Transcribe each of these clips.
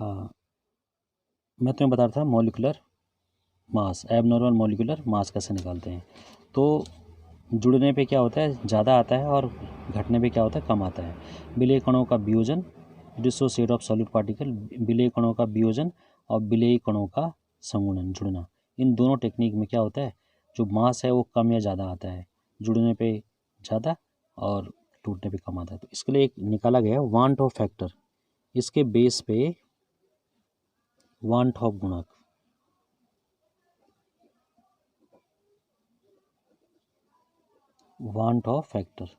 हाँ, मैं तुम्हें बता रहा था molecular mass, abnormal molecular mass कैसे निकालते हैं। तो जुड़ने पे क्या होता है, ज़्यादा आता है, और घटने पे क्या होता है, कम आता है। विलेय कणों का वियोजन, डिसोसिएट ऑफ सॉलिड पार्टिकल, विलेय कणों का वियोजन और विलेयी कणों का संगुणन, जुड़ना, इन दोनों टेक्निक में क्या होता है, जो मास है वो कम या ज़्यादा आता है, जुड़ने पे ज़्यादा और टूटने पे कम आता है। तो इसके लिए एक निकाला गया है वान टॉप फैक्टर, इसके बेस पे वान टॉप गुणक, वान टॉप फैक्टर।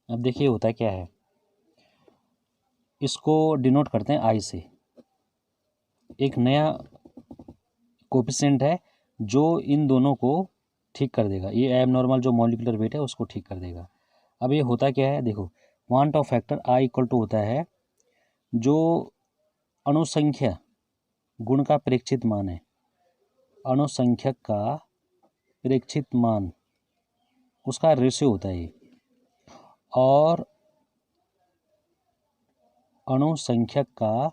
अब देखिए होता क्या है, इसको डिनोट करते हैं आई से। एक नया कोफिशिएंट है जो इन दोनों को ठीक कर देगा, ये एबनॉर्मल जो मॉलिक्यूलर वेट है उसको ठीक कर देगा। अब ये होता क्या है, देखो van't Hoff factor i equal to होता है जो अणुसंख्या गुण का प्रेक्षित मान है, अणुसंख्यक का प्रेक्षित मान, उसका रेशियो होता है ये, और अणुसंख्यक का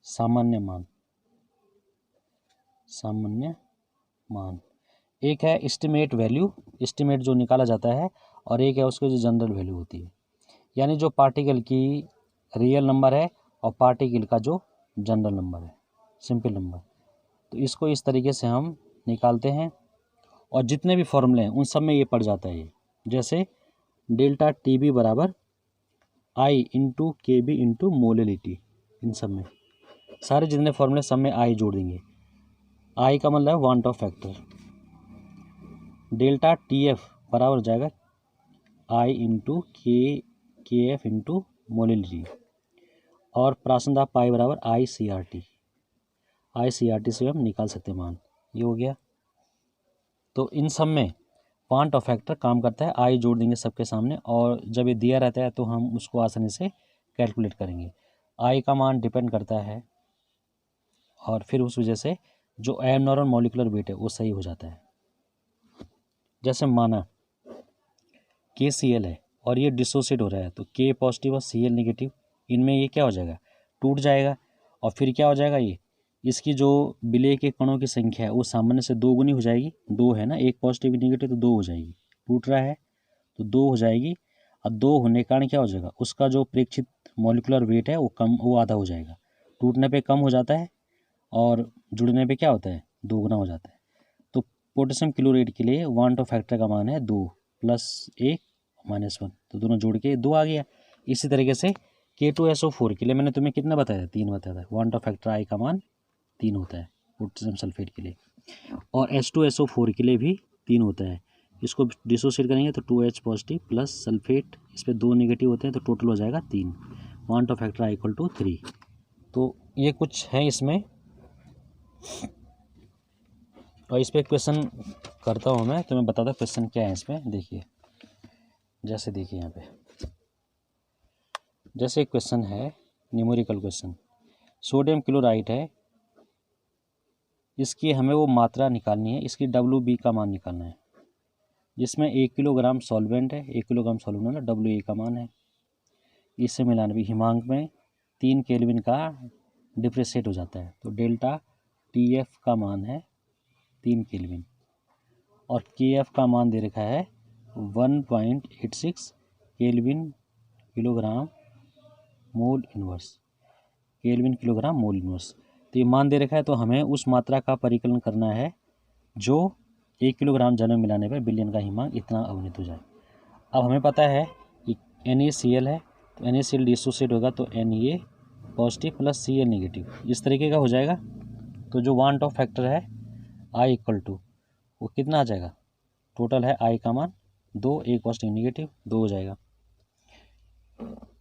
सामान्य मान, सामान्य मान। एक है एस्टिमेट वैल्यू, एस्टिमेट जो निकाला जाता है, और एक है उसकी जो जनरल वैल्यू होती है, यानी जो पार्टिकल की रियल नंबर है और पार्टिकल का जो जनरल नंबर है, सिंपल नंबर। तो इसको इस तरीके से हम निकालते हैं, और जितने भी फॉर्मूले हैं उन सब में ये पड़ जाता है ये। जैसे डेल्टा टी बी बराबर आई इंटू के बी इंटू मोलिलिटी, इन सब में सारे जितने फॉर्मूले सब में आई जोड़ देंगे। आई का मतलब है want Hoff factor. Delta T F बराबर हो जाएगा आई into K F into molality, और प्रासंदा पाई बराबर आई सी आर टी, आई सी आर टी से हम निकाल सकते हैं मान, ये हो गया। तो इन सब में वांट ऑफ फैक्टर काम करता है, आई जोड़ देंगे सबके सामने, और जब ये दिया रहता है तो हम उसको आसानी से कैलकुलेट करेंगे। आई का मान डिपेंड करता है, और फिर उस वजह से जो एबनॉर्मल मॉलिक्यूलर वेट है वो सही हो जाता है। जैसे माना के सी एल है और ये डिसोसिएट हो रहा है, तो के पॉजिटिव और सी एल नेगेटिव, इनमें ये क्या हो जाएगा, टूट जाएगा, और फिर क्या हो जाएगा, ये इसकी जो विलेय के कणों की संख्या है वो सामान्य से 2 गुनी हो जाएगी। 2 है ना, एक पॉजिटिव नेगेटिव, तो 2 हो जाएगी, टूट रहा है तो 2 हो जाएगी, और 2 होने के कारण क्या हो जाएगा, उसका जो प्रेक्षित मॉलिक्यूलर वेट है वो आधा हो जाएगा। टूटने पे कम हो जाता है और जुड़ने पे क्या होता है, 2 गुना हो जाता है। तो पोटेशियम क्लोराइड के लिए वांट ऑफ फैक्टर का मान है 2 + 1 -1, तो दोनों जोड़ के 2 आ गया। इसी तरीके से K2SO4 के लिए मैंने तुम्हें कितना बताया था, 3 बताया था। वांट ऑफ फैक्टर आई का मान 3 होता है पोटेशियम सल्फेट के लिए, और H2SO4 के लिए भी 3 होता है। इसको डिसोसिएट करेंगे तो 2H पॉजिटिव प्लस सल्फेट, इस पर 2 नेगेटिव होते हैं, तो टोटल हो जाएगा 3। Van't Hoff factor i equal to 3। तो ये कुछ है इसमें, और इस पर क्वेश्चन करता हूँ मैं, तुम्हें बताता क्वेश्चन क्या है इसमें। देखिए, जैसे देखिए यहाँ पे, जैसे एक क्वेश्चन है न्यूमेरिकल क्वेश्चन, सोडियम क्लोराइड है, इसकी हमें वो मात्रा निकालनी है, इसकी WB का मान निकालना है, जिसमें 1 किलोग्राम सॉल्वेंट है, 1 किलोग्राम सॉल्वेंट है, WA का मान है। इससे मिलाने भी हिमांक में 3 केल्विन का डिफ्रेंशिएट हो जाता है, तो डेल्टा TF का मान है 3 केल्विन, और KF का मान दे रखा है 1.86 kelvin kilogram mole inverse, kelvin kilogram mole inverse. तो ये मान दे रखा है, तो हमें उस मात्रा का परिकलन करना है जो 1 किलोग्राम जल में मिलाने पर बिलियन का हिमांक इतना अवनित हो जाए। अब हमें पता है कि NaCl है, तो NaCl डिसोसिएट होगा, तो Na positive plus Cl negative, इस तरीके का हो जाएगा। तो जो वांट ऑफ फैक्टर है I इक्वल टू वो कितना आ जाएगा, टोटल है I का मान 2, एक पॉजिटिव नेगेटिव 2 हो जाएगा।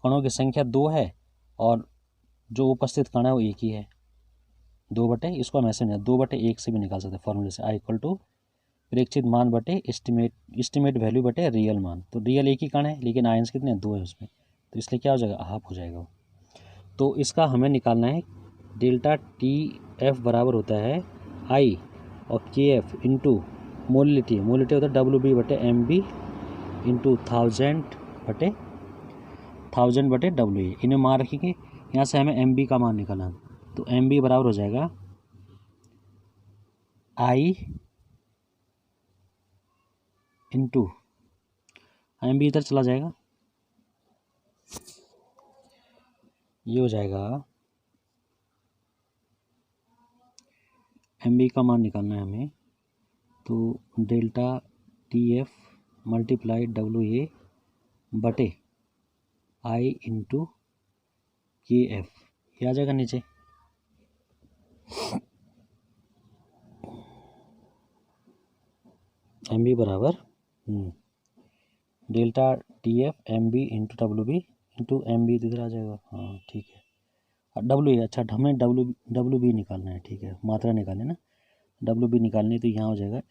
कणों की संख्या 2 है, और जो उपस्थित कण है वो एक ही है, 2 बटे, इसको हम ऐसे नहीं 2 बटे 1 से भी निकाल सकते हैं फॉर्मूले से। I इक्वल टू प्रेक्षित मान बटे एस्टिमेट वैल्यू बटे रियल मान। तो रियल एक ही कण है, लेकिन आयंस कितने 2 है उसमें, तो इसलिए क्या हो जाएगा, हाफ हो जाएगा वो। तो इसका हमें निकालना है डेल्टा TF बराबर होता है I और KF इंटू मोलिलिटी, मोलिलिटी होता है WB बटे MB इंटू 1000 बटे WA। इन्हें मान रखेंगे, यहाँ से हमें एम बी का मान निकालना है, तो एम बी बराबर हो जाएगा आई इंटू, एम बी इधर चला जाएगा, ये हो जाएगा एम बी का मान निकालना है हमें, तो delta T F multiply W A बटे आई इंटू के एफ, ये आ जाएगा नीचे। एम बी बराबर delta T F M B into W B into M B इधर आ जाएगा। हाँ ठीक है, डब्ल्यू, अच्छा हमें डब्ल्यू बी निकालना है, ठीक है, मात्रा निकालना है ना, डब्ल्यू बी निकालनी है, तो यहाँ हो जाएगा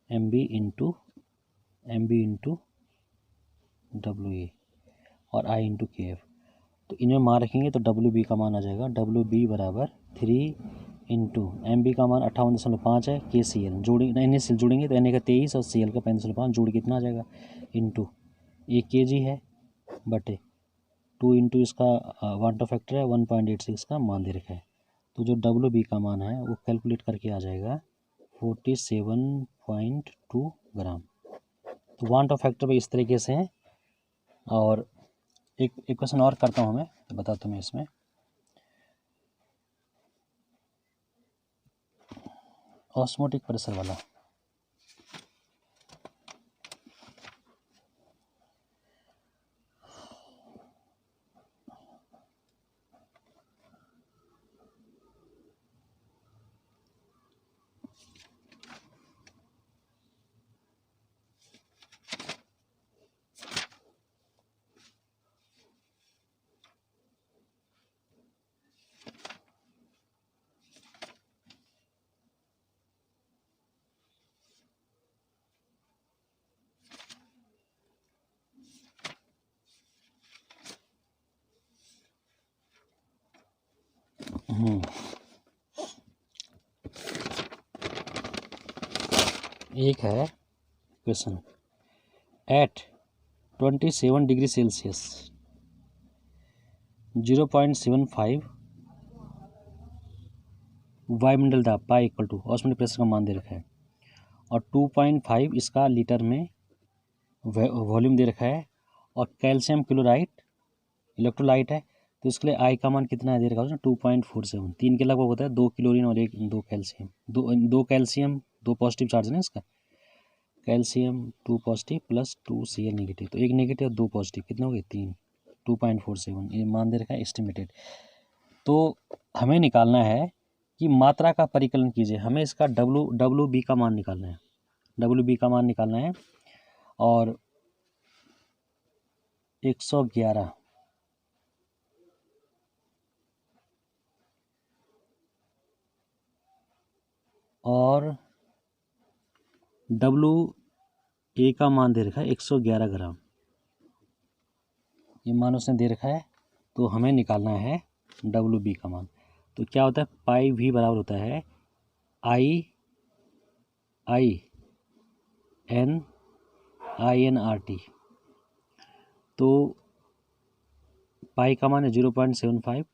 M B into W A और आई इंटू के एफ, तो इनमें मान रखेंगे तो डब्ल्यू बी का मान आ जाएगा, डब्ल्यू बी बराबर 3 इंटू एम बी का मान 58.5 है, के सी एल जोड़ी एन एस एल जोड़ेंगे तो एन ए का 23 और सी एल का 35.5 जोड़ कितना आ जाएगा, इंटू ये के जी है बटे 2 इंटू इसका 1 फैक्टर है 1.86 का मान दे रखा है, तो जो डब्ल्यू बी का मान है वो कैलकुलेट करके आ जाएगा 47.2 ग्राम। तो 1 फैक्टर पे इस तरीके से है। और एक क्वेश्चन और करता हूँ मैं, बताता हूँ मैं इसमें, ऑस्मोटिक प्रेशर वाला। एक है क्वेश्चन, एट 27 डिग्री सेल्सियस 0.75 वायुमंडल दाब pi equal to osmotic pressure का मान दे रखा है, और 2.5 इसका लीटर में वॉल्यूम दे रखा है, और कैल्शियम क्लोराइड इलेक्ट्रोलाइट है, तो इसके लिए आई का मान कितना है दे रखा है 2.47, 3 के लगभग होता है, 2 क्लोरीन और 2 कैल्शियम, दो कैल्शियम 2 पॉजिटिव चार्ज है ना इसका, calcium 2 positive plus 2 Cl negative, तो 1 नेगेटिव और 2 पॉजिटिव कितने हो गए 3, 2.47 ये मान दे रखा है एस्टिमेटेड। तो हमें निकालना है कि मात्रा का परिकलन कीजिए, हमें इसका डब्ल्यू बी का मान निकालना है, डब्ल्यू बी का मान निकालना है, और 111 और डब्ल्यू ए का मान दे रखा है 111 ग्राम, ये मान उसने दे रखा है, तो हमें निकालना है डब्ल्यू बी का मान। तो क्या होता है, पाई भी बराबर होता है आई एन आर टी, तो पाई का मान है 0.75,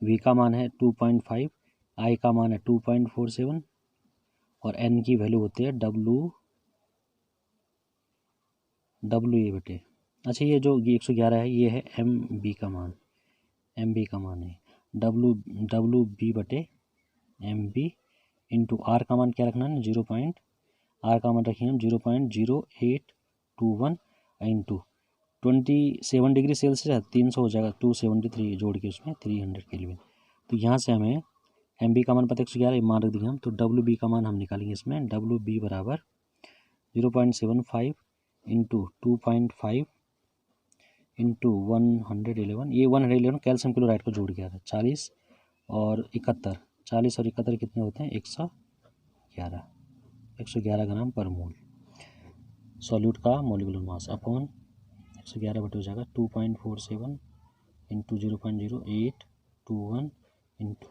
वी का मान है 2.5, आई का मान है 2.47 और एन की वैल्यू होती है डब्ल्यू ए बटे, अच्छा ये जो 111 है ये है एम बी का मान, है डब्ल्यू बी बटे एम बी इंटू आर का मान क्या रखना है 0. आर का मान रखिए हम 0.0821 इंटू 27 डिग्री सेल्सियस 300 हो जाएगा, 273 जोड़ के उसमें 300 केल्विन। तो यहाँ से हमें एम बी का मान पता 111 मान रख देंगे हम, तो डब्ल्यू बी का मान हम निकालेंगे इसमें, डब्ल्यू बी बराबर 0.75 इंटू 2.5 इंटू 111, ये 111 कैल्शियम क्लोराइड को जोड़ गया था, 40 और 71 कितने होते हैं 111 ग्राम पर मोल, सॉल्यूट का मोलिकुलर मास अपॉन 111 बटे हो जाएगा 2.47 इंटू 0.0821 इंटू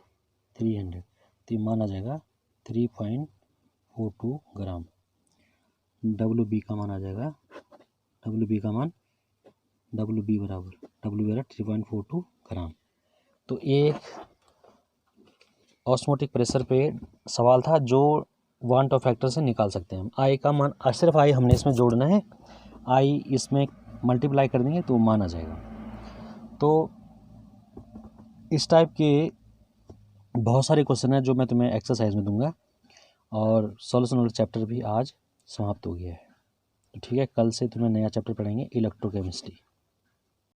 300, तो मान आ जाएगा 3.42 ग्राम। डब्ल्यू बी का मान आ जाएगा, डब्ल्यू बी का मान डब्ल्यू बी 3.42 ग्राम। तो एक ऑस्मोटिक प्रेशर पे सवाल था जो वन टॉप फैक्टर से निकाल सकते हैं हम। आई का मान सिर्फ आई हमने इसमें जोड़ना है, आई इसमें मल्टीप्लाई कर देंगे तो मान आ जाएगा। तो इस टाइप के बहुत सारे क्वेश्चन हैं जो मैं तुम्हें एक्सरसाइज में दूंगा, और सॉल्यूशन वाला चैप्टर भी आज समाप्त हो गया है। तो ठीक है, कल से तुम्हें नया चैप्टर पढ़ेंगे, इलेक्ट्रोकेमिस्ट्री।